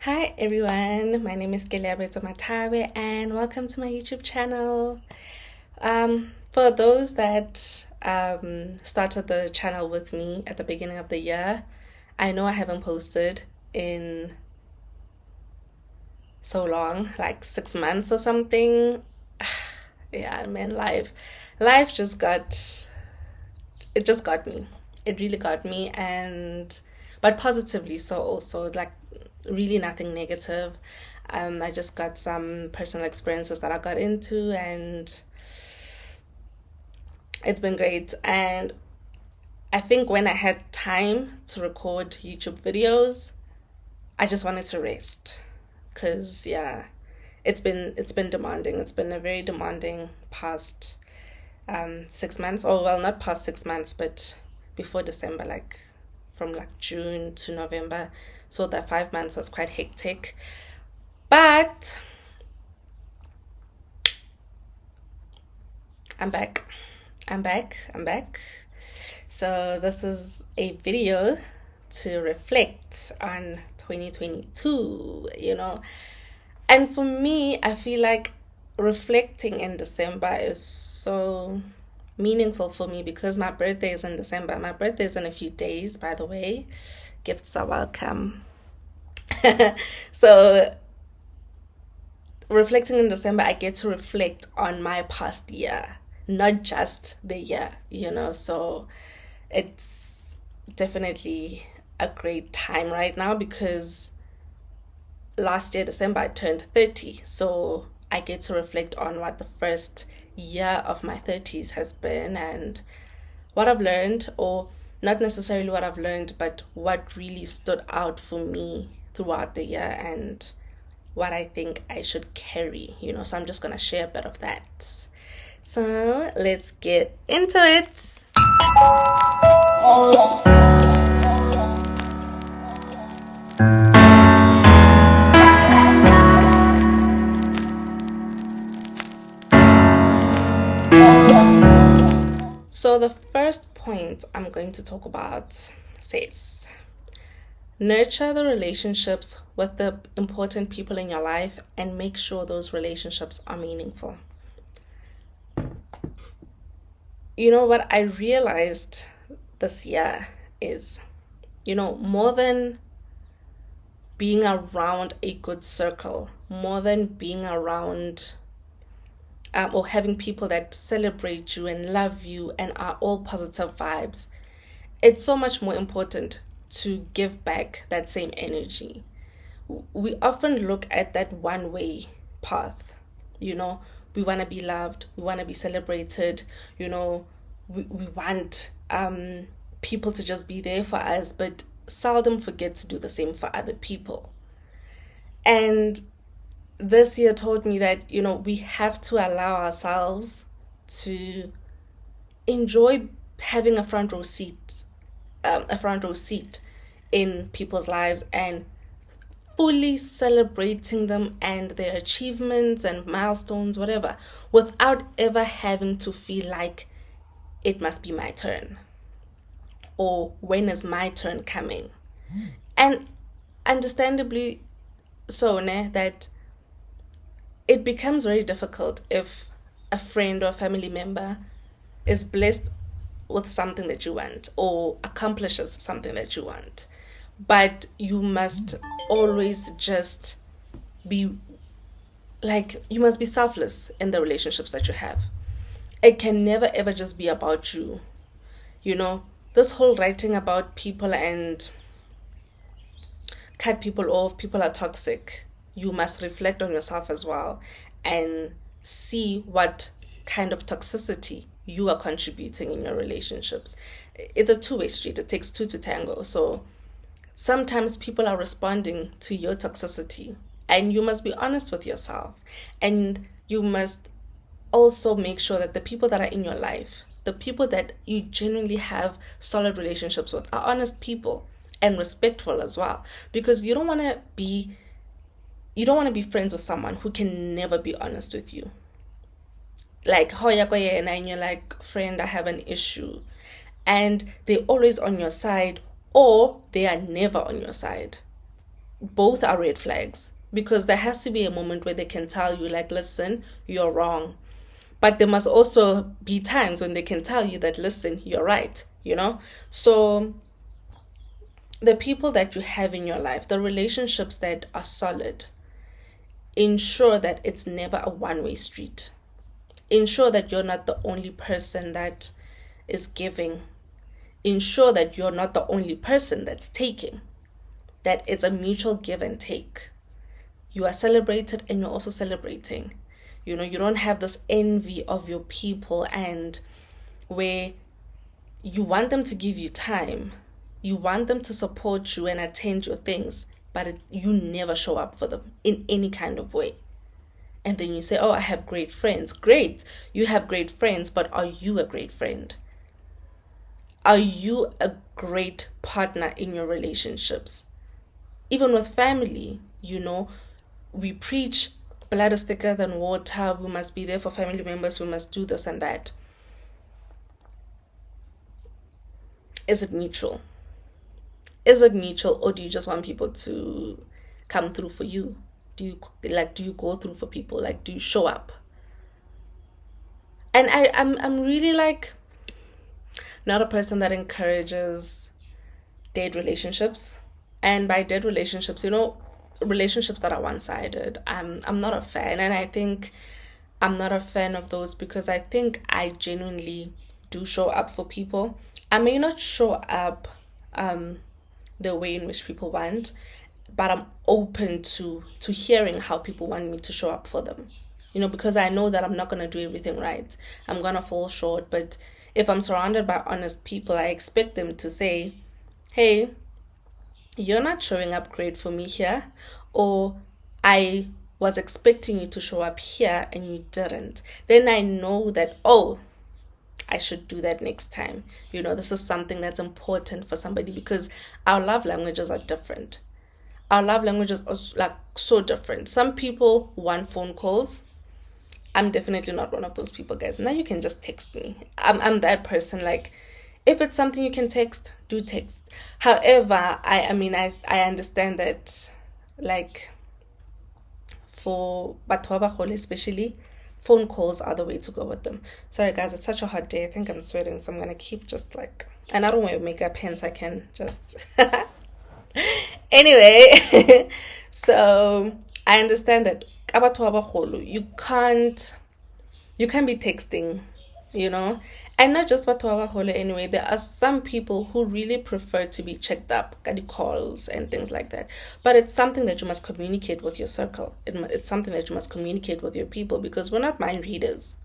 Hi everyone, my name is Keleabeto Matabe and welcome to my YouTube channel. For those that started the channel with me at the beginning of the year, I know I haven't posted in so long, like 6 months or something. Yeah, man, life just got me. It really got me, and but positively so also, like really nothing negative. I just got some personal experiences that I got into, and it's been great. And I think when I had time to record YouTube videos, I just wanted to rest, cause yeah, it's been demanding. It's been a very demanding past 6 months. Oh well, not past 6 months, but before December, like from like June to November. So that 5 months was quite hectic. But I'm back. I'm back. So this is a video to reflect on 2022, And for me, I feel like reflecting in December is so meaningful for me because my birthday is in December. My birthday is in a few days, by the way. Gifts are welcome. So, reflecting in December, I get to reflect on my past year, not just the year. So, it's definitely a great time right now because last year, December, I turned 30. So, I get to reflect on what the first year of my 30s has been and what I've learned, or not necessarily what I've learned, but what really stood out for me throughout the year and what I think I should carry. So I'm just going to share a bit of that. So let's get into it. So the first point I'm going to talk about says, nurture the relationships with the important people in your life and make sure those relationships are meaningful. What I realized this year is, more than being around a good circle, more than being around or having people that celebrate you and love you and are all positive vibes, it's so much more important to give back that same energy. We often look at that one way path. We want to be loved, we want to be celebrated, we want people to just be there for us, but seldom forget to do the same for other people. And this year taught me that, we have to allow ourselves to enjoy having a front row seat in people's lives and fully celebrating them and their achievements and milestones, whatever, without ever having to feel like it must be my turn or when is my turn coming. And understandably so, that it becomes very difficult if a friend or a family member is blessed with something that you want or accomplishes something that you want. But you must always just be you must be selfless in the relationships that you have. It can never ever just be about you. This whole writing about people and cut people off, people are toxic. You must reflect on yourself as well and see what kind of toxicity you are contributing in your relationships. It's a two-way street. It takes two to tango. So sometimes people are responding to your toxicity, and you must be honest with yourself. And you must also make sure that the people that are in your life, the people that you genuinely have solid relationships with, are honest people and respectful as well. Because you don't want to be friends with someone who can never be honest with you. Like, and you're like, friend, I have an issue. And they're always on your side, or they are never on your side. both are red flags, because there has to be a moment where they can tell you, like, listen, you're wrong. But there must also be times when they can tell you that, listen, you're right, you know? So the people that you have in your life, the relationships that are solid, ensure that it's never a one-way street. Ensure that you're not the only person that is giving. Ensure that you're not the only person that's taking. That it's a mutual give and take. You are celebrated and you're also celebrating. You know, you don't have this envy of your people, and where you want them to give you time, you want them to support you and attend your things, but you never show up for them in any kind of way. And then you say, oh, I have great friends. Great, you have great friends, but are you a great friend? Are you a great partner in your relationships? Even with family, you know, we preach blood is thicker than water. We must be there for family members. We must do this and that. Is it mutual? Is it mutual, or do you just want people to come through for you? Do you go through for people? Like, do you show up? And I'm really like not a person that encourages dead relationships. And by dead relationships, you know, relationships that are one-sided. I'm not a fan, and I think I'm not a fan of those, because I think I genuinely do show up for people. I may not show up the way in which people want, but I'm open to hearing how people want me to show up for them. You know, because I know that I'm not gonna do everything right. I'm gonna fall short, but if I'm surrounded by honest people, I expect them to say, hey, you're not showing up great for me here, or I was expecting you to show up here and you didn't. Then I know that, oh, I should do that next time. You know, this is something that's important for somebody, because our love languages are different. Our love languages are like so different. Some people want phone calls. I'm definitely not one of those people, guys. Now you can just text me. I'm that person. Like, if it's something you can text, do text. However, I mean, I understand that, like, for batho ba bagolo especially, phone calls are the way to go with them. Sorry, guys, it's such a hot day. I think I'm sweating, so I'm gonna keep just like, and I don't wear makeup, hence I can just. Anyway, so I understand that batho ba bagolo, you can't be texting, you know. And not just batho ba bagolo anyway, there are some people who really prefer to be checked up, got calls and things like that. But it's something that you must communicate with your circle. It's something that you must communicate with your people, because we're not mind readers.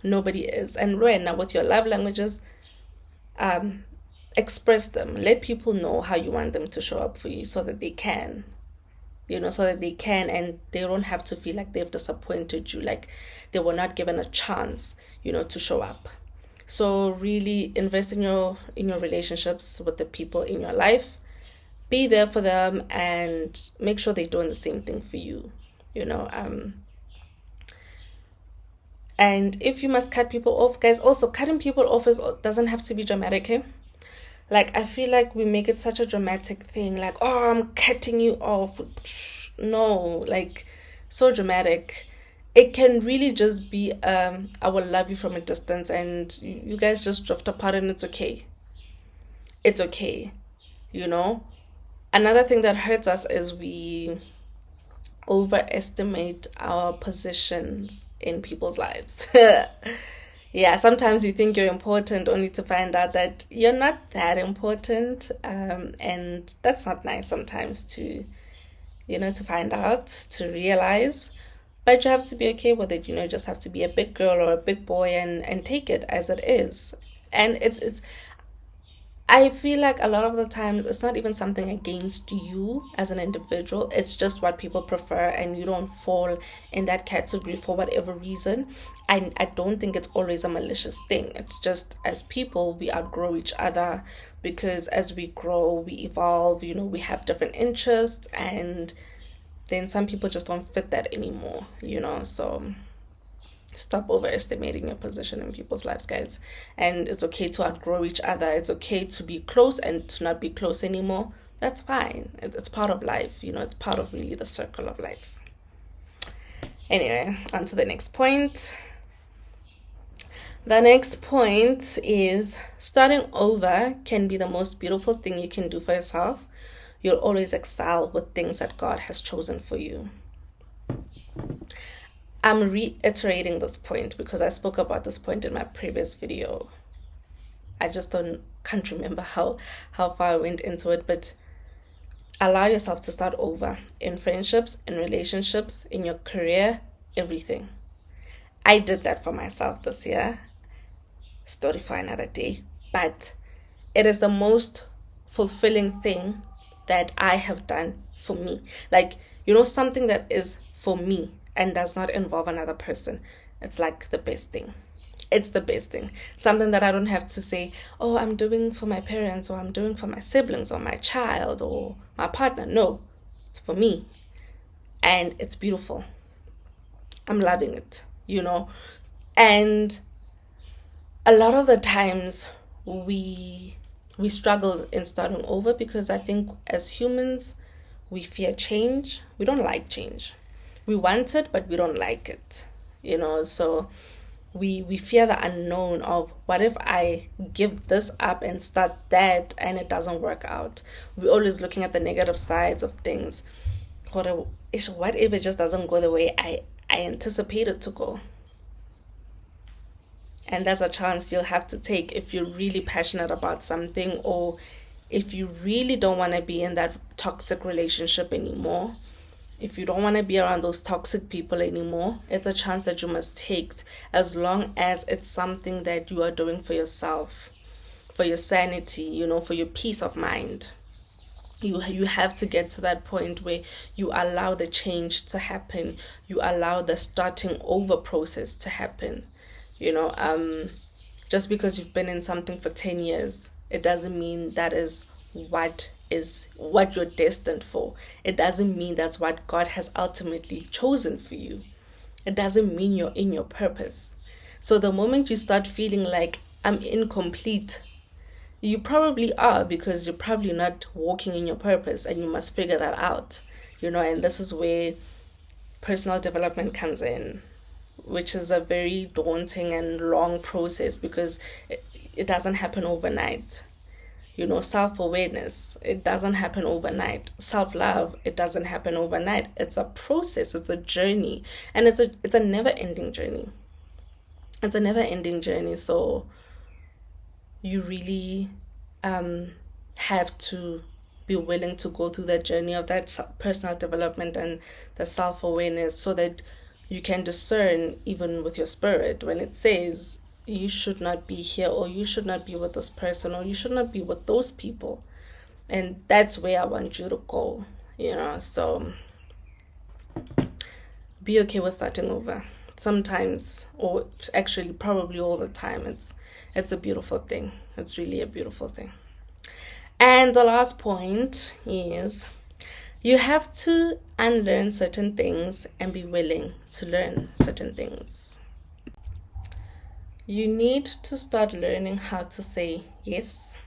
Nobody is. And right now, with your love languages, express them. Let people know how you want them to show up for you, so that they can. You know, so that they can, and they don't have to feel like they've disappointed you, like they were not given a chance, you know, to show up. So really invest in your relationships with the people in your life. Be there for them and make sure they're doing the same thing for you, you know. And if you must cut people off, guys, also cutting people off doesn't have to be dramatic, eh? Like, I feel like we make it such a dramatic thing, like, oh, I'm cutting you off. No, like, so dramatic. It can really just be, I will love you from a distance, and you guys just drift apart, and it's okay. It's okay, you know. Another thing that hurts us is we overestimate our positions in people's lives. Yeah, sometimes you think you're important only to find out that you're not that important. And that's not nice sometimes to, you know, to find out, to realize. But you have to be okay with it, you know, you just have to be a big girl or a big boy and take it as it is. And it's I feel like a lot of the time it's not even something against you as an individual. It's just what people prefer, and you don't fall in that category for whatever reason. I don't think it's always a malicious thing. It's just, as people, we outgrow each other, because as we grow, we evolve, you know, we have different interests, and then some people just don't fit that anymore, you know. So stop overestimating your position in people's lives, guys. And it's okay to outgrow each other. It's okay to be close and to not be close anymore. That's fine. It's part of life, it's part of really the circle of life. Anyway, on to the next point. The next point is starting over can be the most beautiful thing you can do for yourself. You'll always excel with things that God has chosen for you. I'm reiterating this point because I spoke about this point in my previous video. I just can't remember how far I went into it, but allow yourself to start over in friendships, in relationships, in your career, everything. I did that for myself this year. Story for another day. But it is the most fulfilling thing that I have done for me. Like, something that is for me and does not involve another person. It's like the best thing. It's the best thing. Something that I don't have to say, oh, I'm doing for my parents, or I'm doing for my siblings, or my child, or my partner. No, it's for me. And it's beautiful. I'm loving it, And a lot of the times we struggle in starting over because I think as humans, we fear change. We don't like change. We want it, but we don't like it, so we fear the unknown of what if I give this up and start that and it doesn't work out. We're always looking at the negative sides of things. What if it just doesn't go the way I anticipate it to go? And that's a chance you'll have to take if you're really passionate about something, or if you really don't want to be in that toxic relationship anymore. If you don't want to be around those toxic people anymore, it's a chance that you must take, as long as it's something that you are doing for yourself, for your sanity, for your peace of mind. You have to get to that point where you allow the change to happen. You allow the starting over process to happen. Just because you've been in something for 10 years, it doesn't mean that is what you're destined for. It doesn't mean that's what God has ultimately chosen for you. It doesn't mean you're in your purpose. So the moment you start feeling like I'm incomplete, you probably are, because you're probably not walking in your purpose, and you must figure that out. And this is where personal development comes in, which is a very daunting and long process because it doesn't happen overnight. Self-awareness, it doesn't happen overnight. Self-love, it doesn't happen overnight. It's a process, it's a journey, and it's a never-ending journey. It's a never-ending journey, so you really have to be willing to go through that journey of that personal development and the self-awareness, so that you can discern, even with your spirit, when it says you should not be here, or you should not be with this person, or you should not be with those people. And that's where I want you to go, so be okay with starting over. Sometimes, or actually probably all the time, it's a beautiful thing. It's really a beautiful thing. And the last point is, you have to unlearn certain things and be willing to learn certain things. You need to start learning how to say yes.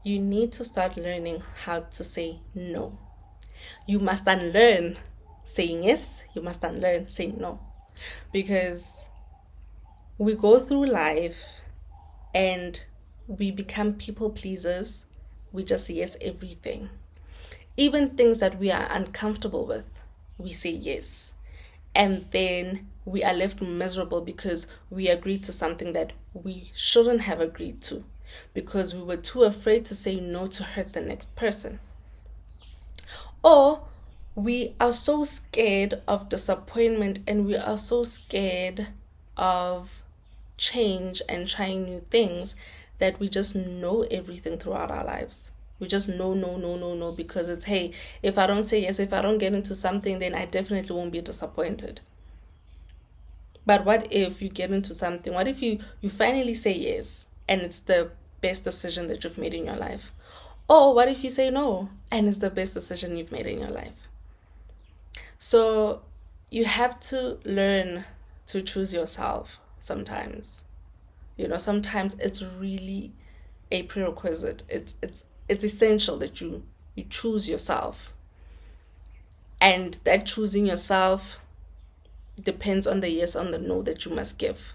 You need to start learning how to say no. You must unlearn saying yes. You must unlearn saying no. Because we go through life and we become people pleasers. We just say yes everything. Even things that we are uncomfortable with, we say yes. And then we are left miserable because we agreed to something that we shouldn't have agreed to, because we were too afraid to say no to hurt the next person. Or we are so scared of disappointment, and we are so scared of change and trying new things that we just know everything throughout our lives. We just no, because it's, hey, if I don't say yes, if I don't get into something, then I definitely won't be disappointed. But what if you get into something? What if you finally say yes and it's the best decision that you've made in your life? Or what if you say no and it's the best decision you've made in your life? So you have to learn to choose yourself sometimes. Sometimes it's really a prerequisite. It's essential that you You choose yourself. And that choosing yourself depends on the yes and the no that you must give.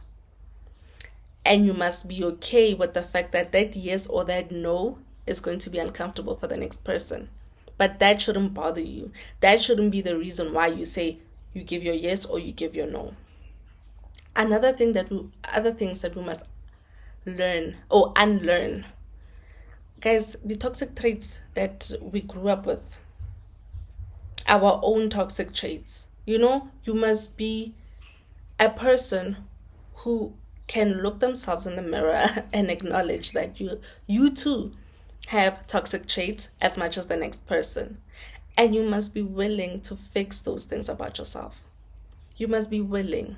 And you must be okay with the fact that that yes or that no is going to be uncomfortable for the next person. But that shouldn't bother you. That shouldn't be the reason why you say you give your yes or you give your no. Other things that we must learn or unlearn. Guys, the toxic traits that we grew up with, our own toxic traits. You must be a person who can look themselves in the mirror and acknowledge that you too have toxic traits as much as the next person. And you must be willing to fix those things about yourself. You must be willing.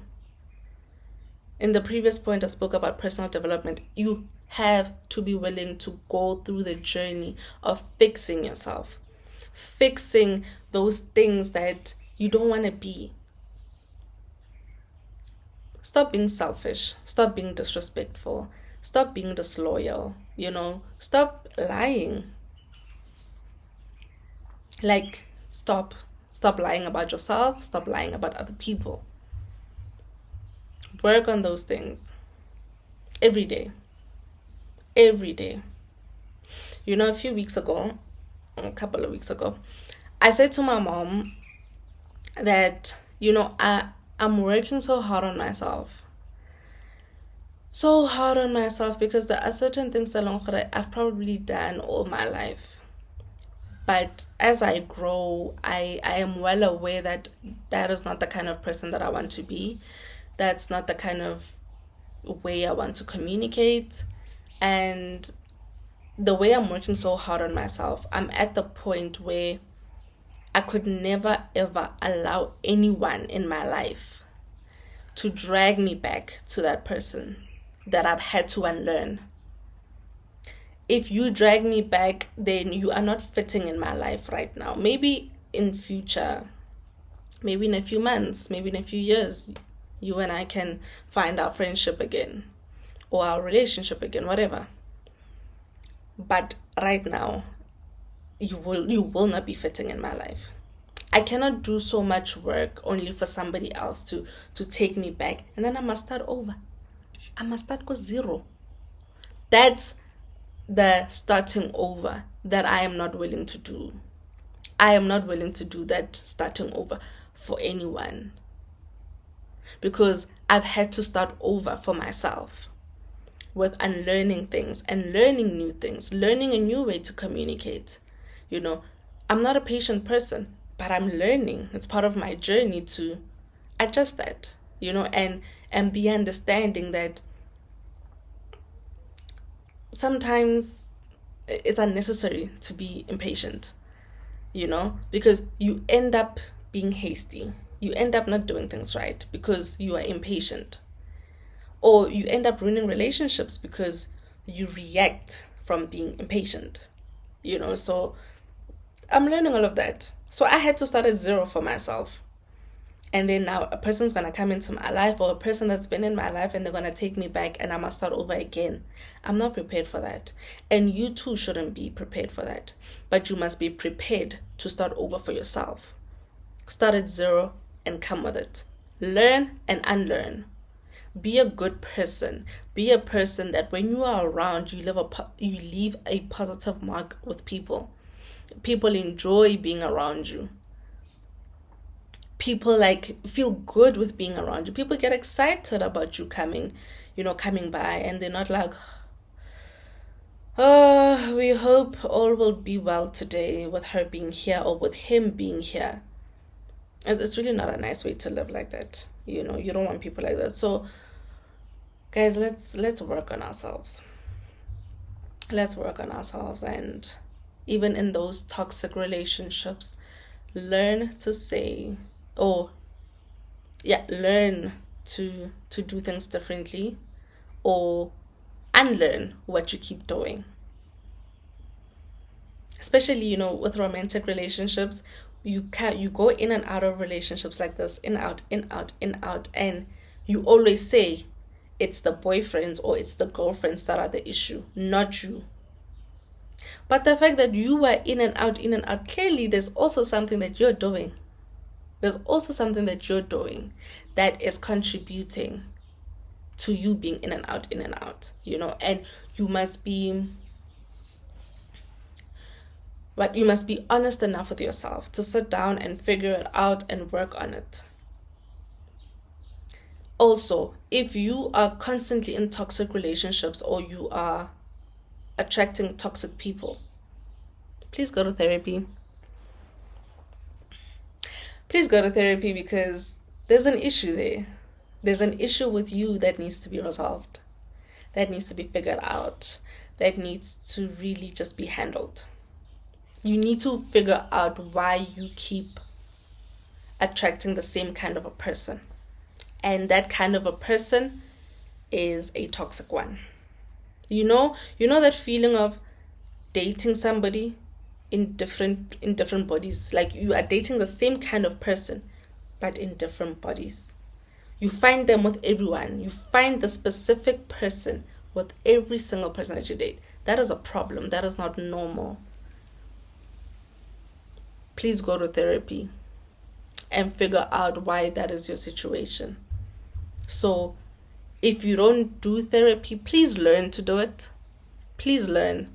In the previous point, I spoke about personal development. You have to be willing to go through the journey of fixing yourself, fixing those things that you don't want to be. Stop being selfish. Stop being disrespectful. Stop being disloyal. Stop lying. Stop. Stop lying about yourself. Stop lying about other people. Work on those things every day. Every day. A couple of weeks ago, I said to my mom that, I'm working so hard on myself. So hard on myself because there are certain things that I've probably done all my life. But as I grow, I am well aware that that is not the kind of person that I want to be. That's not the kind of way I want to communicate. And the way I'm working so hard on myself, I'm at the point where I could never ever allow anyone in my life to drag me back to that person that I've had to unlearn. If you drag me back, then you are not fitting in my life right now. Maybe in future, maybe in a few months, maybe in a few years, you and I can find our friendship again or our relationship again, whatever. But right now, you will not be fitting in my life. I cannot do so much work only for somebody else to take me back, and then I must start over. I must start with zero. That's the starting over that I am not willing to do. I am not willing to do that starting over for anyone, because I've had to start over for myself with unlearning things and learning new things, learning a new way to communicate. I'm not a patient person, but I'm learning. It's part of my journey to adjust that, and be understanding that sometimes it's unnecessary to be impatient, because you end up being hasty. You end up not doing things right because you are impatient. Or you end up ruining relationships because you react from being impatient. So I'm learning all of that. So I had to start at zero for myself. And then now a person's going to come into my life, or a person that's been in my life, and they're going to take me back and I must start over again. I'm not prepared for that. And you too shouldn't be prepared for that. But you must be prepared to start over for yourself. Start at zero and come with it. Learn and unlearn. Be a good person. Be a person that when you are around, you leave a positive mark with people. People enjoy being around you. People feel good with being around you. People get excited about you coming by, and they're not like, oh, we hope all will be well today with her being here or with him being here. And it's really not a nice way to live like that. You don't want people like that. So guys, let's work on ourselves. Let's work on ourselves, and even in those toxic relationships, learn to say, learn to do things differently, or unlearn what you keep doing. Especially, with romantic relationships, you go in and out of relationships like this, in out, and you always say it's the boyfriends or it's the girlfriends that are the issue, not you. But the fact that you were in and out, clearly there's also something that you're doing. There's also something that you're doing that is contributing to you being in and out, and you must be honest enough with yourself to sit down and figure it out and work on it. Also, if you are constantly in toxic relationships or you are attracting toxic people, please go to therapy. Please go to therapy, because there's an issue there. There's an issue with you that needs to be resolved, that needs to be figured out, that needs to really just be handled. You need to figure out why you keep attracting the same kind of a person. And that kind of a person is a toxic one. You know that feeling of dating somebody in different bodies. Like, you are dating the same kind of person, but in different bodies. You find them with everyone. You find the specific person with every single person that you date. That is a problem. That is not normal. Please go to therapy and figure out why that is your situation. So if you don't do therapy, please learn to do it. Please learn,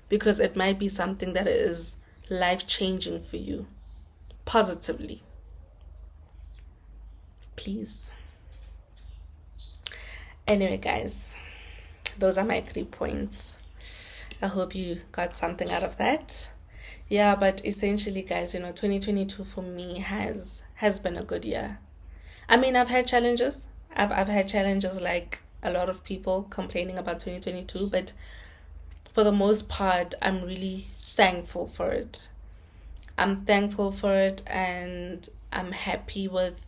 because it might be something that is life-changing for you, positively. Please. Anyway, guys, those are my 3 points. I hope you got something out of that. Yeah, but essentially, guys, 2022 for me has been a good year. I mean, I've had challenges. I've had challenges like a lot of people complaining about 2022, but for the most part, I'm really thankful for it. I'm thankful for it, and I'm happy with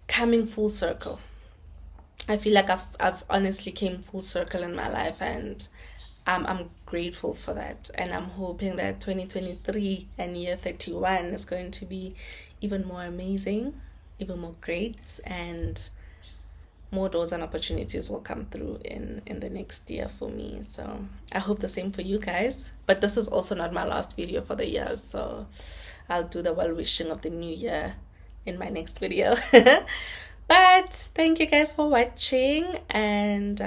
coming full circle. I feel like I've honestly came full circle in my life, and I'm grateful for that. And I'm hoping that 2023 and year 31 is going to be even more amazing, even more great, and more doors and opportunities will come through in the next year for me. So I hope the same for you guys. But this is also not my last video for the year, so I'll do the well wishing of the new year in my next video. But thank you guys for watching, and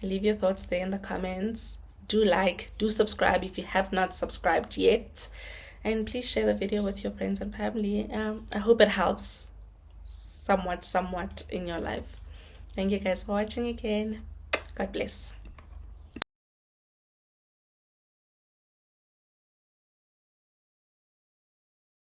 leave your thoughts there in the comments. Do subscribe if you have not subscribed yet, and please share the video with your friends and family. I hope it helps somewhat in your life. Thank you guys for watching again. God bless.